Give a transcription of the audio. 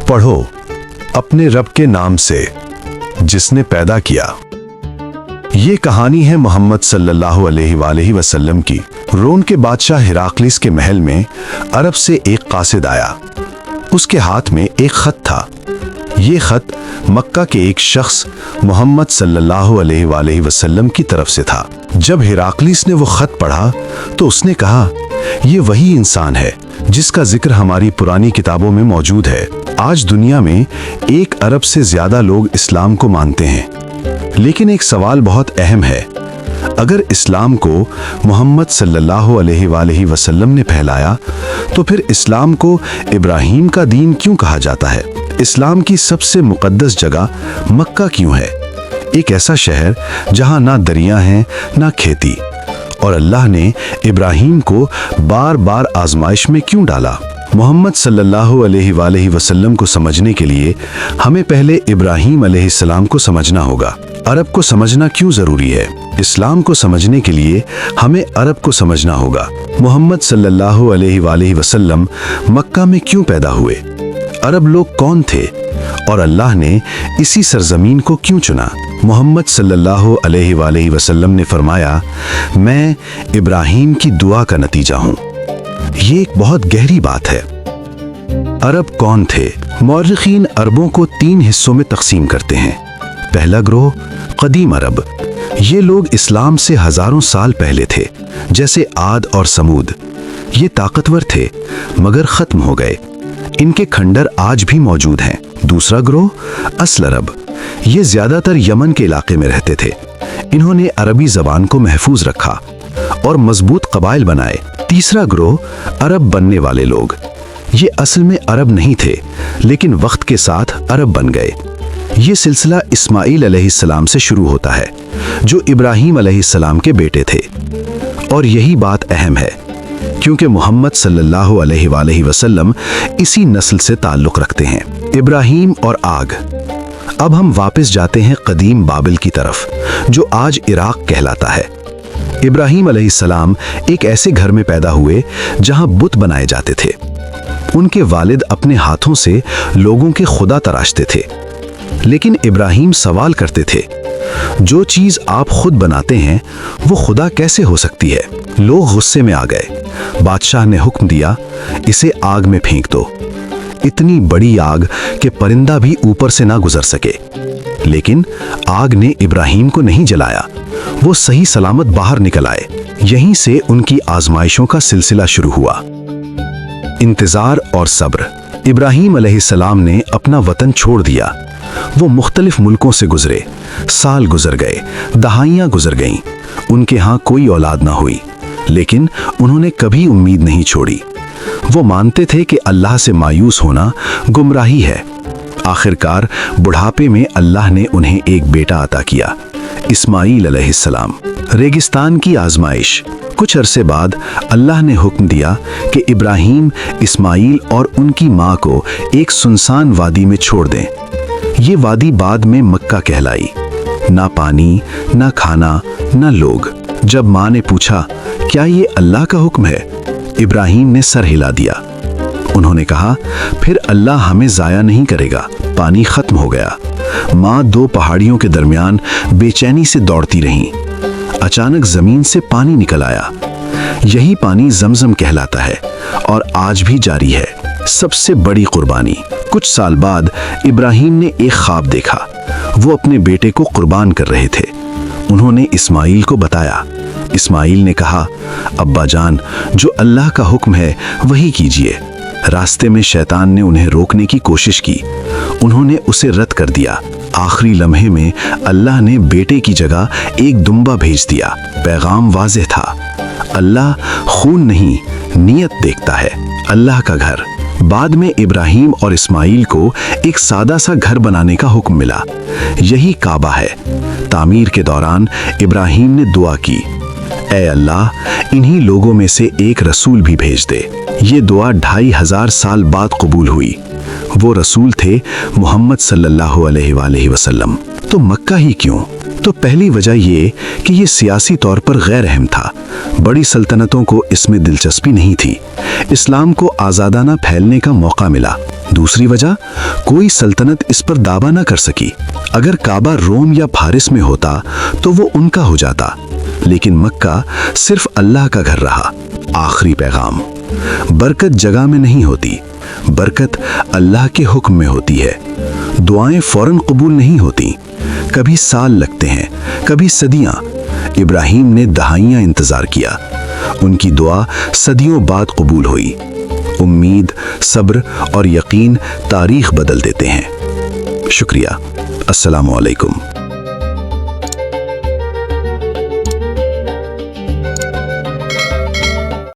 पढ़ो अपने रब के नाम से जिसने पैदा किया। ये कहानी है मोहम्मद सल्लल्लाहु अलैहि वसल्लम की। रोम के बादशाह हिराक्लिस के महल में अरब से एक कासिद आया। उसके हाथ में एक खत था। ये खत मक्का के एक शख्स मोहम्मद सल्लल्लाहु अलैहि वसल्लम की तरफ से था। जब हिराक्लिस ने वो खत पढ़ा तो उसने कहा, ये वही इंसान है जिसका जिक्र हमारी पुरानी किताबों में मौजूद है। आज दुनिया में 1 अरब से ज्यादा लोग इस्लाम को मानते हैं, लेकिन एक सवाल बहुत अहम है। अगर इस्लाम को मोहम्मद सल्लल्लाहु अलैहि वसल्लम ने फैलाया तो फिर इस्लाम को इब्राहीम का दीन क्यों कहा जाता है? इस्लाम की सबसे मुकद्दस जगह मक्का क्यों है? एक ऐसा शहर जहां ना दरिया हैं ना खेती, और अल्लाह ने इब्राहीम को बार बार आजमाइश में क्यों डाला? मोहम्मद सल्लल्लाहु अलैहि वसल्लम को समझने के लिए हमें पहले इब्राहीम अलैहिस्सलाम को समझना होगा। अरब को समझना क्यों जरूरी है? इस्लाम को समझने के लिए हमें अरब को समझना होगा। मोहम्मद सल्लल्लाहु अलैहि वसल्लम मक्का में क्यों पैदा हुए? अरब लोग कौन थे और अल्लाह ने इसी सरजमीन को क्यों चुना? मोहम्मद सल्लल्लाहु अलैहि वसल्लम ने फरमाया, मैं इब्राहीम की दुआ का नतीजा हूँ। ये एक बहुत गहरी बात है। अरब कौन थे? मौर्रिखीन अरबों को 3 हिस्सों में तकसीम करते हैं। पहला ग्रोह कदीम अरब। ये लोग इस्लाम से हजारों साल पहले थे, जैसे आद और समूद। ये ताकतवर थे मगर खत्म हो गए। इनके खंडर आज भी मौजूद हैं। दूसरा ग्रोह असल अरब। ये ज्यादातर यमन के इलाके में रहते थे। इन्होंने अरबी जबान को महफूज रखा और मजबूत कबाइल बनाए। तीसरा ग्रोह अरब बनने वाले लोग। ये असल में अरब नहीं थे, लेकिन वक्त के साथ अरब बन गए। ये सिलसिला इस्माइल अलैहिस्सलाम से शुरू होता है, जो इब्राहीम अलैहिस्सलाम के बेटे थे। और यही बात अहम है, क्योंकि मोहम्मद सल्लल्लाहु अलैहि वसल्लम इसी नस्ल से ताल्लुक रखते हैं। इब्राहीम और आग। अब हम वापस जाते हैं कदीम बाबिल की तरफ, जो आज इराक कहलाता है। इब्राहीम अलैहिस्सलाम एक ऐसे घर में पैदा हुए जहां बुत बनाए जाते थे। उनके वालिद अपने हाथों से लोगों के खुदा तराशते थे, लेकिन इब्राहीम सवाल करते थे, जो चीज आप खुद बनाते हैं वो खुदा कैसे हो सकती है? लोग गुस्से में आ गए। बादशाह ने हुक्म दिया, इसे आग में फेंक दो। इतनी बड़ी आग कि परिंदा भी ऊपर से ना गुजर सके। लेकिन आग ने इब्राहीम को नहीं जलाया। वो सही सलामत बाहर निकल आए। यहीं से उनकी आजमाइशों का सिलसिला शुरू हुआ। इंतजार और सब्र। इब्राहीम अलैहिस्सलाम ने अपना वतन छोड़ दिया। वो मुख्तलिफ मुल्कों से गुजरे। साल गुजर गए, दहाइयां गुजर गईं। उनके यहाँ कोई औलाद ना हुई, लेकिन उन्होंने कभी उम्मीद नहीं छोड़ी। वो मानते थे कि अल्लाह से मायूस होना गुमराही है। आखिरकार बुढ़ापे में अल्लाह ने उन्हें एक बेटा अता किया, इस्माइल अलैहिस्सलाम। रेगिस्तान की आजमाइश। कुछ अरसे बाद अल्लाह ने हुक्म दिया कि इब्राहीम, इस्माइल और उनकी माँ को एक सुनसान वादी में छोड़ दें। ये वादी बाद में मक्का कहलाई। ना पानी, ना खाना, ना लोग। जब माँ ने पूछा, क्या ये अल्लाह का हुक्म है? इब्राहीम ने सर हिला दिया। उन्होंने कहा, फिर अल्लाह हमें जाया नहीं करेगा। पानी खत्म हो गया। माँ 2 पहाड़ियों के दरमियान बेचैनी से दौड़ती रहीं। अचानक जमीन से पानी निकल आया। यही पानी जमजम कहलाता है और आज भी जारी है। सबसे बड़ी कुर्बानी। कुछ साल बाद इब्राहीम ने एक ख्वाब देखा। वो अपने बेटे को कुर्बान कर रहे थे। उन्होंने इस्माइल को बताया। इस्माइल ने कहा, अब्बा जान, जो अल्लाह का हुक्म है वही कीजिए। रास्ते में शैतान ने उन्हें रोकने की कोशिश की। उन्होंने उसे रद्द कर दिया। आखिरी लम्हे में अल्लाह ने बेटे की जगह एक दुम्बा भेज दिया। पैगाम वाज़ेह था, अल्लाह खून नहीं नियत देखता है। अल्लाह का घर। बाद में इब्राहीम और इस्माइल को एक सादा सा घर बनाने का हुक्म मिला। यही काबा है। तामीर के दौरान इब्राहीम ने दुआ की, ऐ अल्लाह, इन्हीं लोगों में से एक रसूल भी भेज दे। ये दुआ 2500 साल बाद कबूल हुई। वो रसूल थे मोहम्मद सल्लल्लाहु अलैहि वसल्लम। तो मक्का ही क्यों? تو پہلی وجہ یہ کہ یہ سیاسی طور پر غیر اہم تھا، بڑی سلطنتوں کو اس میں دلچسپی نہیں تھی، اسلام کو آزادانہ پھیلنے کا موقع ملا۔ دوسری وجہ، کوئی سلطنت اس پر دعویٰ نہ کر سکی۔ اگر کعبہ روم یا فارس میں ہوتا تو وہ ان کا ہو جاتا، لیکن مکہ صرف اللہ کا گھر رہا۔ آخری پیغام، برکت جگہ میں نہیں ہوتی، برکت اللہ کے حکم میں ہوتی ہے۔ دعائیں فوراً قبول نہیں ہوتی، کبھی سال لگتے ہیں، کبھی صدیاں۔ ابراہیم نے دہائیاں انتظار کیا، ان کی دعا صدیوں بعد قبول ہوئی۔ امید، صبر اور یقین تاریخ بدل دیتے ہیں۔ شکریہ۔ السلام علیکم۔